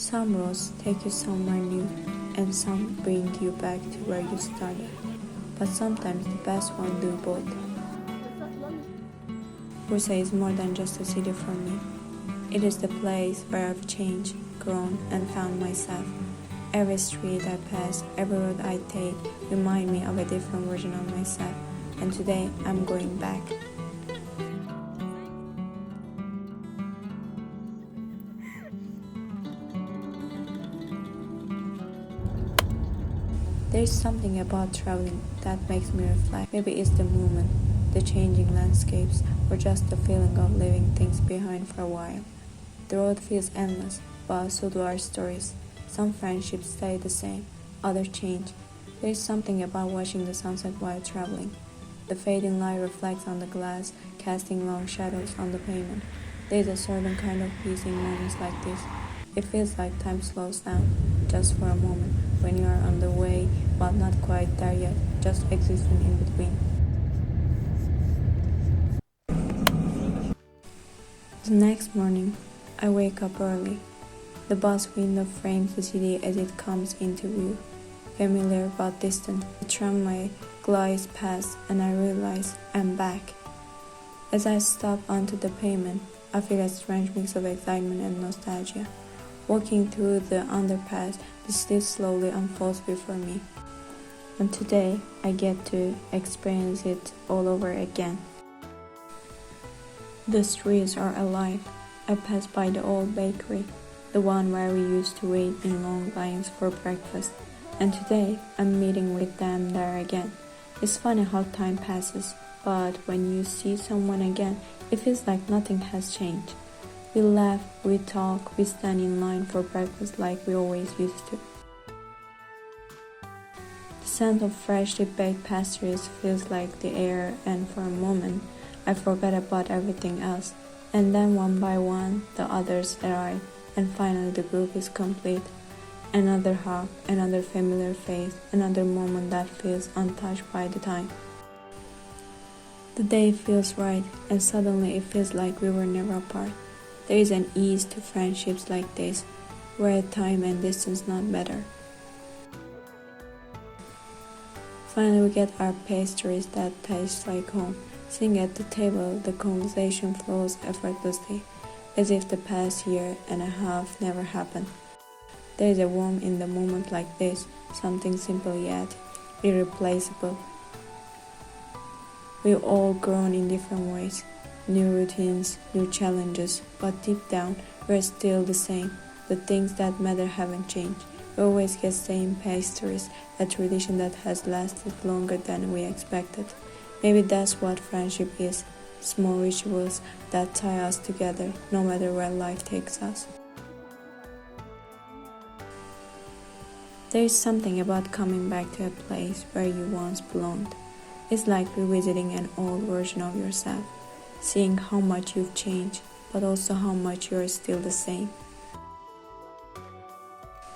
Some roads take you somewhere new, and some bring you back to where you started. But sometimes the best one do both. Bursa is more than just a city for me. It is the place where I've changed, grown, and found myself. Every street I pass, every road I take, remind me of a different version of myself. And today I'm going back. There's something about traveling that makes me reflect. Maybe it's the movement, the changing landscapes, or just the feeling of leaving things behind for a while. The road feels endless, but so do our stories. Some friendships stay the same, others change. There is something about watching the sunset while traveling. The fading light reflects on the glass, casting long shadows on the pavement. There is a certain kind of peace in moments like this. It feels like time slows down, just for a moment, when you are on the way, but not quite there yet, just existing in between. The next morning, I wake up early. The bus window frames the city as it comes into view, familiar but distant. The tramway glides past and I realize I'm back. As I step onto the pavement, I feel a strange mix of excitement and nostalgia. Walking through the underpass, the city slowly unfolds before me. And today, I get to experience it all over again. The streets are alive. I pass by the old bakery, the one where we used to wait in long lines for breakfast. And today, I'm meeting with them there again. It's funny how time passes, but when you see someone again, it feels like nothing has changed. We laugh, we talk, we stand in line for breakfast like we always used to. The scent of freshly baked pastries feels like the air, and for a moment, I forgot about everything else. And then one by one, the others arrive, and finally the group is complete. Another hug, another familiar face, another moment that feels untouched by the time. The day feels right, and suddenly it feels like we were never apart. There is an ease to friendships like this, where time and distance not matter. Finally we get our pastries that taste like home. Sitting at the table, the conversation flows effortlessly, as if the past year and a half never happened. There is a warmth in the moment like this, something simple yet irreplaceable. We've all grown in different ways. New routines, new challenges, but deep down, we're still the same. The things that matter haven't changed. We always get same pastries, a tradition that has lasted longer than we expected. Maybe that's what friendship is, small rituals that tie us together, no matter where life takes us. There is something about coming back to a place where you once belonged. It's like revisiting an old version of yourself. Seeing how much you've changed, but also how much you're still the same.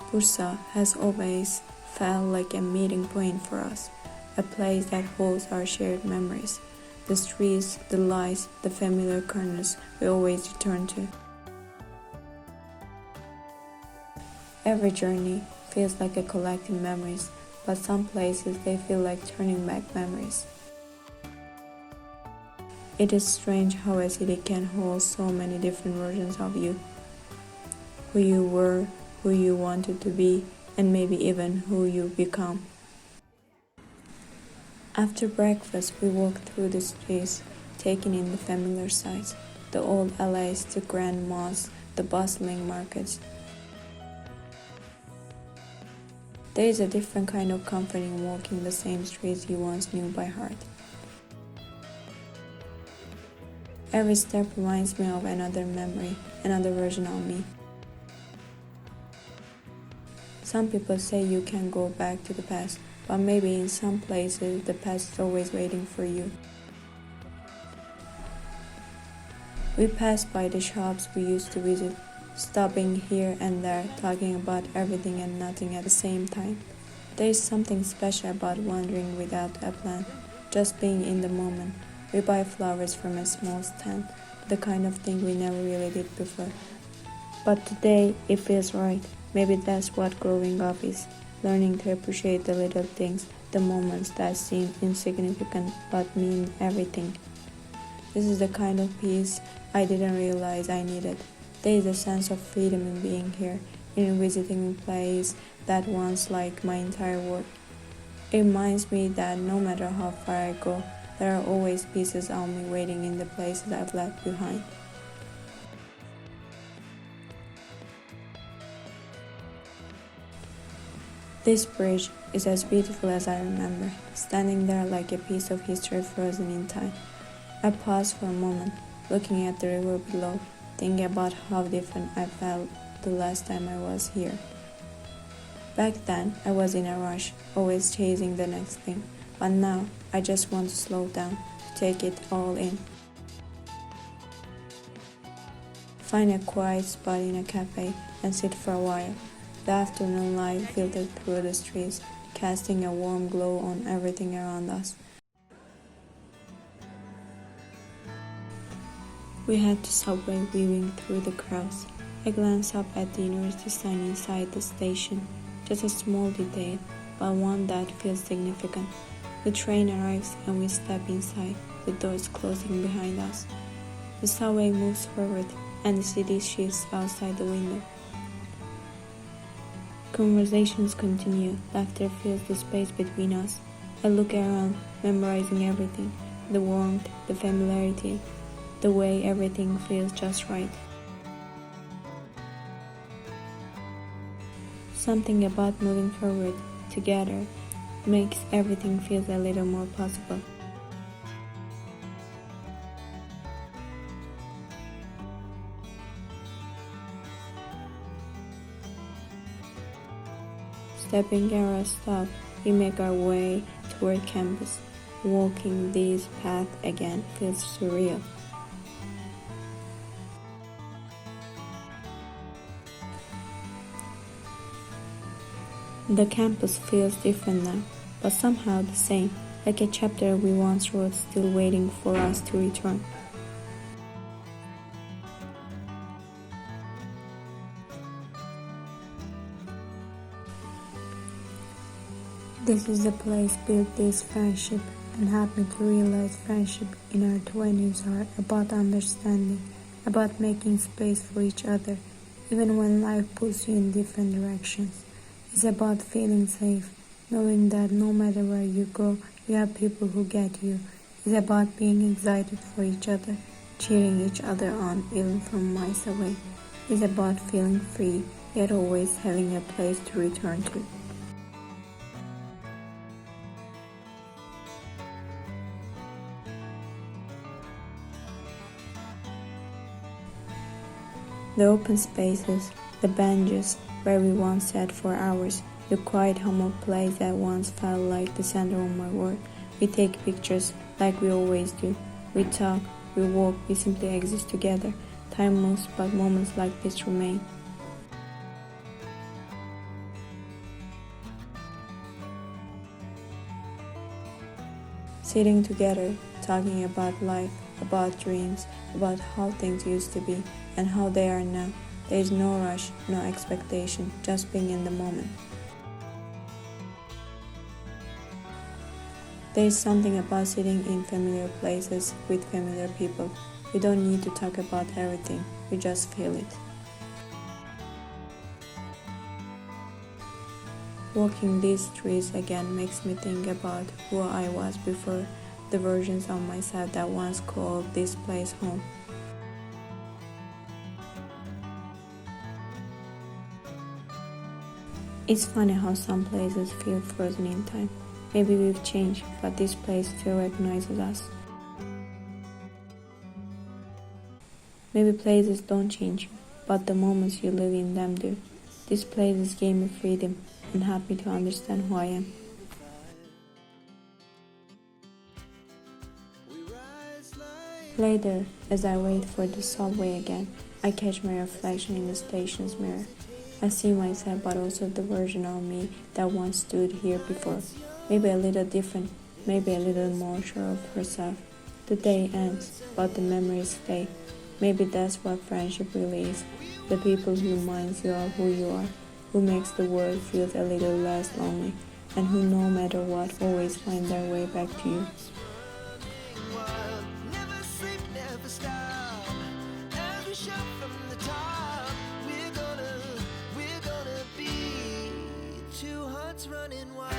Bursa has always felt like a meeting point for us, a place that holds our shared memories, the streets, the lights, the familiar corners we always return to. Every journey feels like a collective memories, but some places they feel like turning back memories. It is strange how a city can hold so many different versions of you. Who you were, who you wanted to be, and maybe even who you become. After breakfast, we walk through the streets, taking in the familiar sights, the old alleys, the grand malls, the bustling markets. There is a different kind of comfort in walking the same streets you once knew by heart. Every step reminds me of another memory, another version of me. Some people say you can go back to the past, but maybe in some places the past is always waiting for you. We pass by the shops we used to visit, stopping here and there, talking about everything and nothing at the same time. There is something special about wandering without a plan, just being in the moment. We buy flowers from a small stand, the kind of thing we never really did before. But today it feels right. Maybe that's what growing up is. Learning to appreciate the little things, the moments that seem insignificant but mean everything. This is the kind of peace I didn't realize I needed. There is a sense of freedom in being here, in visiting a place that once like my entire world. It reminds me that no matter how far I go, there are always pieces of me waiting in the places I've left behind. This bridge is as beautiful as I remember, standing there like a piece of history frozen in time. I paused for a moment, looking at the river below, thinking about how different I felt the last time I was here. Back then, I was in a rush, always chasing the next thing, but now I just want to slow down, to take it all in. Find a quiet spot in a cafe and sit for a while. The afternoon light filtered through the streets, casting a warm glow on everything around us. We had the subway weaving through the crowds. I glanced up at the university sign inside the station, just a small detail, but one that feels significant. The train arrives and we step inside, the doors closing behind us. The subway moves forward and the city shifts outside the window. Conversations continue, laughter fills the space between us. I look around, memorizing everything, the warmth, the familiarity, the way everything feels just right. Something about moving forward together makes everything feel a little more possible. Stepping out of stop, we make our way toward campus. Walking these paths again feels surreal. The campus feels different now, but somehow the same, like a chapter we once wrote still waiting for us to return. This is the place built this friendship and helped me to realize friendship in our 20s are about understanding, about making space for each other, even when life pulls you in different directions. It's about feeling safe, knowing that no matter where you go, you have people who get you. It's about being excited for each other, cheering each other on even from miles away. It's about feeling free, yet always having a place to return to. The open spaces, the benches where we once sat for hours, the quiet hum of place that once felt like the center of my world. We take pictures like we always do. We talk, we walk, we simply exist together. Time moves, but moments like this remain. Sitting together, talking about life, about dreams, about how things used to be and how they are now. There is no rush, no expectation, just being in the moment. There is something about sitting in familiar places with familiar people. We don't need to talk about everything, we just feel it. Walking these streets again makes me think about who I was before, the versions of myself that once called this place home. It's funny how some places feel frozen in time. Maybe we've changed, but this place still recognizes us. Maybe places don't change, but the moments you live in them do. These places gave me freedom and helped me to understand who I am. Later, as I wait for the subway again, I catch my reflection in the station's mirror. I see myself, but also the version of me that once stood here before. Maybe a little different, maybe a little more sure of herself. The day ends, but the memories stay. Maybe that's what friendship really is. The people who reminds you of who you are, who makes the world feel a little less lonely, and who no matter what always find their way back to you. Never sleep, never stop. Every shot from the top. We're gonna be two hearts running wild.